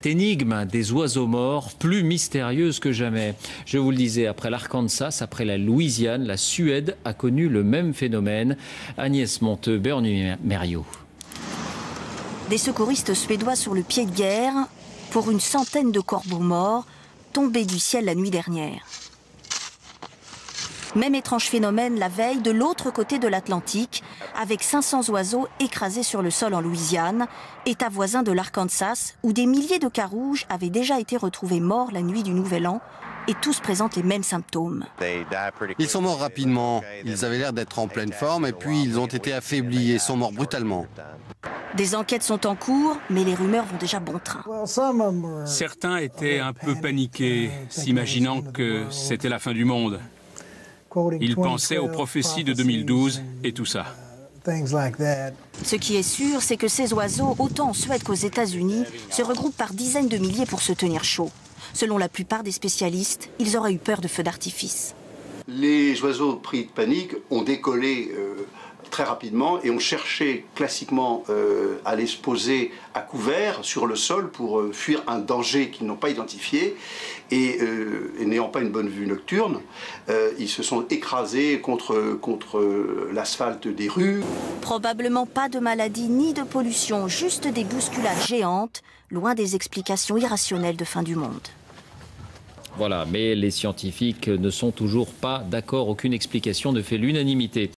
Énigme des oiseaux morts, plus mystérieuse que jamais. Je vous le disais, après l'Arkansas, après la Louisiane, la Suède a connu le même phénomène. Agnès Monteux, Bernie Mériot. Des secouristes suédois sur le pied de guerre pour une centaine de corbeaux morts tombés du ciel la nuit dernière. Même étrange phénomène la veille de l'autre côté de l'Atlantique, avec 500 oiseaux écrasés sur le sol en Louisiane, état voisin de l'Arkansas, où des milliers de carouges avaient déjà été retrouvés morts la nuit du Nouvel An, et tous présentent les mêmes symptômes. Ils sont morts rapidement, ils avaient l'air d'être en pleine forme et puis ils ont été affaiblis et sont morts brutalement. Des enquêtes sont en cours, mais les rumeurs vont déjà bon train. Certains étaient un peu paniqués, s'imaginant que c'était la fin du monde. Ils pensaient aux prophéties de 2012 et tout ça. Ce qui est sûr, c'est que ces oiseaux, autant en Suède qu'aux États-Unis, se regroupent par dizaines de milliers pour se tenir chaud. Selon la plupart des spécialistes, ils auraient eu peur de feux d'artifice. Les oiseaux pris de panique ont décollé très rapidement et ont cherché classiquement à aller se poser à couvert sur le sol pour fuir un danger qu'ils n'ont pas identifié et n'ayant pas une bonne vue nocturne, ils se sont écrasés contre l'asphalte des rues. Probablement pas de maladie ni de pollution, juste des bousculades géantes, loin des explications irrationnelles de fin du monde. Voilà, mais les scientifiques ne sont toujours pas d'accord, aucune explication ne fait l'unanimité.